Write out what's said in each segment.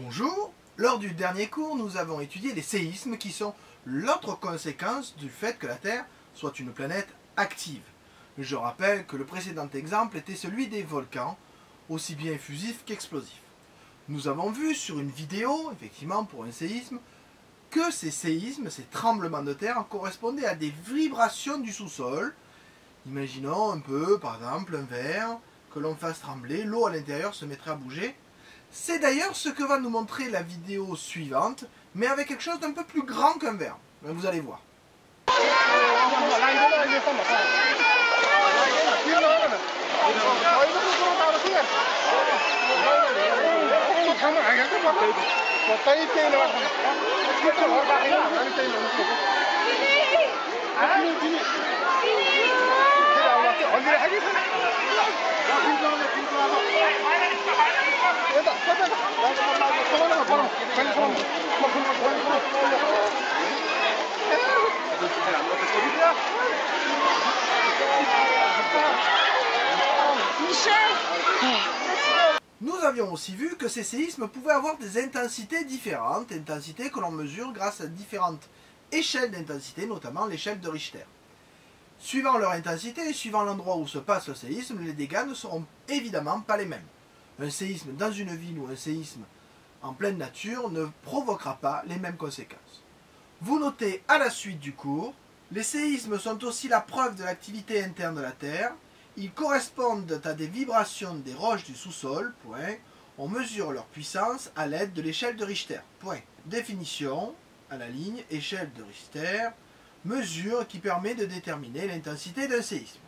Bonjour, lors du dernier cours, nous avons étudié les séismes qui sont l'autre conséquence du fait que la Terre soit une planète active. Je rappelle que le précédent exemple était celui des volcans, aussi bien effusifs qu'explosifs. Nous avons vu sur une vidéo, effectivement pour un séisme, que ces séismes, ces tremblements de terre correspondaient à des vibrations du sous-sol. Imaginons un peu, par exemple, un verre que l'on fasse trembler, l'eau à l'intérieur se mettrait à bouger. C'est d'ailleurs ce que va nous montrer la vidéo suivante, mais avec quelque chose d'un peu plus grand qu'un verre. Vous allez voir. Nous avions aussi vu que ces séismes pouvaient avoir des intensités différentes, intensités que l'on mesure grâce à différentes échelles d'intensité, notamment l'échelle de Richter. Suivant leur intensité et suivant l'endroit où se passe le séisme, les dégâts ne seront évidemment pas les mêmes. Un séisme dans une ville ou un séisme en pleine nature ne provoquera pas les mêmes conséquences. Vous notez à la suite du cours, les séismes sont aussi la preuve de l'activité interne de la Terre. Ils correspondent à des vibrations des roches du sous-sol. On mesure leur puissance à l'aide de l'échelle de Richter. Définition, à la ligne, échelle de Richter, mesure qui permet de déterminer l'intensité d'un séisme.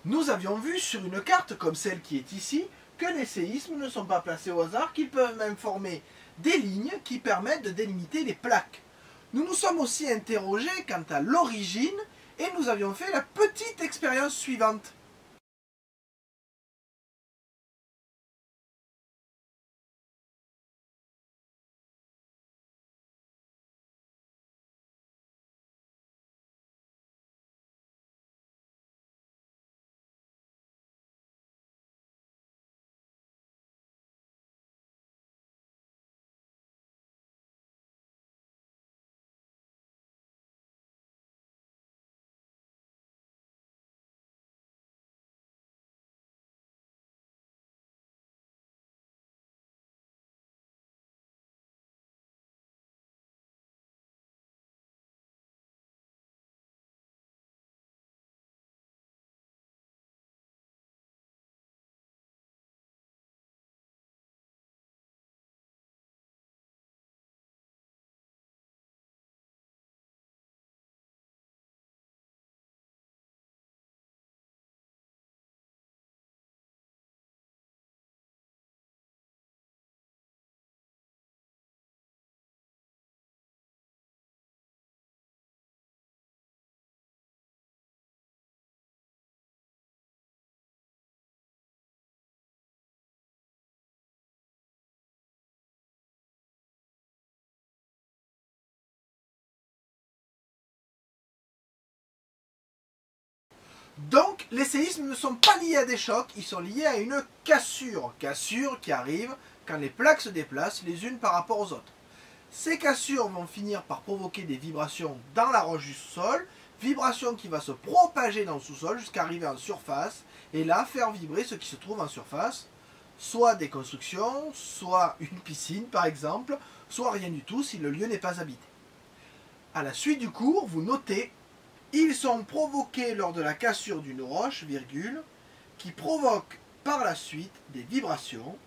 Nous avions vu sur une carte comme celle qui est ici que les séismes ne sont pas placés au hasard, qu'ils peuvent même former des lignes qui permettent de délimiter les plaques. Nous nous sommes aussi interrogés quant à l'origine et nous avions fait la petite expérience suivante. Donc, les séismes ne sont pas liés à des chocs, ils sont liés à une cassure. Cassure qui arrive quand les plaques se déplacent les unes par rapport aux autres. Ces cassures vont finir par provoquer des vibrations dans la roche du sous-sol, vibrations qui vont se propager dans le sous-sol jusqu'à arriver en surface, et là faire vibrer ce qui se trouve en surface, soit des constructions, soit une piscine par exemple, soit rien du tout si le lieu n'est pas habité. À la suite du cours, vous notez: ils sont provoqués lors de la cassure d'une roche, qui provoque par la suite des vibrations.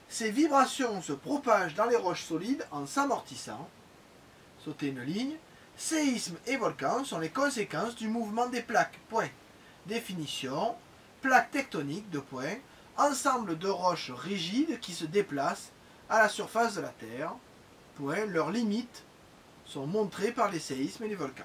Ces vibrations se propagent dans les roches solides en s'amortissant. Sautez une ligne. Séismes et volcans sont les conséquences du mouvement des plaques. Définition, plaques tectoniques, ensemble de roches rigides qui se déplacent à la surface de la Terre. Leurs limites sont montrées par les séismes et les volcans.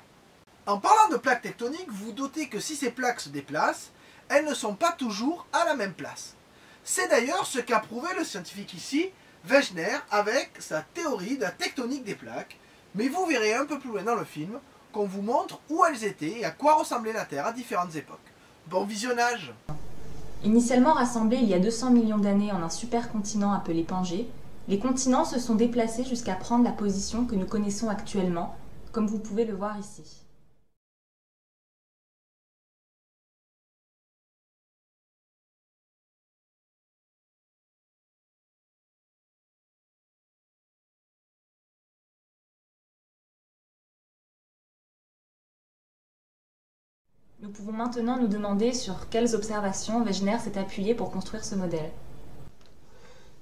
En parlant de plaques tectoniques, vous notez que si ces plaques se déplacent, elles ne sont pas toujours à la même place. C'est d'ailleurs ce qu'a prouvé le scientifique ici, Wegener, avec sa théorie de la tectonique des plaques. Mais vous verrez un peu plus loin dans le film qu'on vous montre où elles étaient et à quoi ressemblait la Terre à différentes époques. Bon visionnage! Initialement rassemblés il y a 200 millions d'années en un supercontinent appelé Pangée, Les continents se sont déplacés jusqu'à prendre la position que nous connaissons actuellement, comme vous pouvez le voir ici. Nous pouvons maintenant nous demander sur quelles observations Wegener s'est appuyé pour construire ce modèle.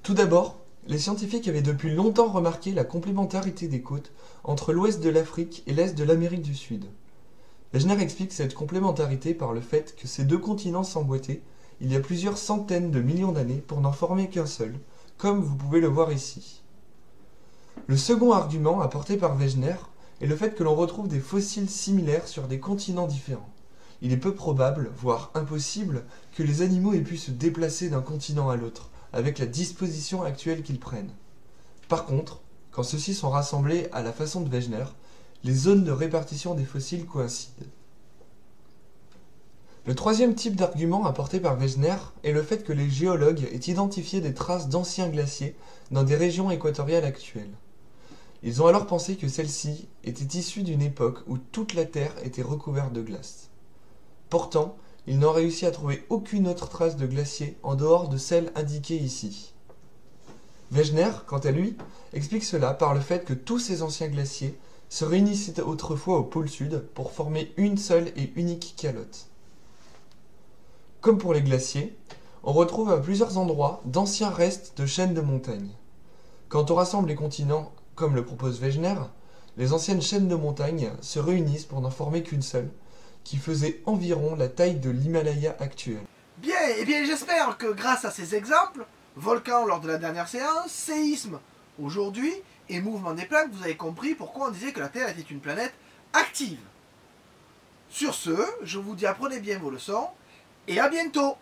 Tout d'abord, les scientifiques avaient depuis longtemps remarqué la complémentarité des côtes entre l'ouest de l'Afrique et l'est de l'Amérique du Sud. Wegener explique cette complémentarité par le fait que ces deux continents s'emboîtaient il y a plusieurs centaines de millions d'années pour n'en former qu'un seul, comme vous pouvez le voir ici. Le second argument apporté par Wegener est le fait que l'on retrouve des fossiles similaires sur des continents différents. Il est peu probable, voire impossible, que les animaux aient pu se déplacer d'un continent à l'autre, avec la disposition actuelle qu'ils prennent. Par contre, quand ceux-ci sont rassemblés à la façon de Wegener, les zones de répartition des fossiles coïncident. Le troisième type d'argument apporté par Wegener est le fait que les géologues aient identifié des traces d'anciens glaciers dans des régions équatoriales actuelles. Ils ont alors pensé que celles-ci étaient issues d'une époque où toute la Terre était recouverte de glace. Pourtant, ils n'ont réussi à trouver aucune autre trace de glacier en dehors de celle indiquée ici. Wegener, quant à lui, explique cela par le fait que tous ces anciens glaciers se réunissaient autrefois au pôle sud pour former une seule et unique calotte. Comme pour les glaciers, on retrouve à plusieurs endroits d'anciens restes de chaînes de montagnes. Quand on rassemble les continents, comme le propose Wegener, les anciennes chaînes de montagnes se réunissent pour n'en former qu'une seule, qui faisait environ la taille de l'Himalaya actuel. Bien, et bien j'espère que grâce à ces exemples, volcan lors de la dernière séance, séisme aujourd'hui et mouvement des plaques, vous avez compris pourquoi on disait que la Terre était une planète active. Sur ce, je vous dis apprenez bien vos leçons et à bientôt.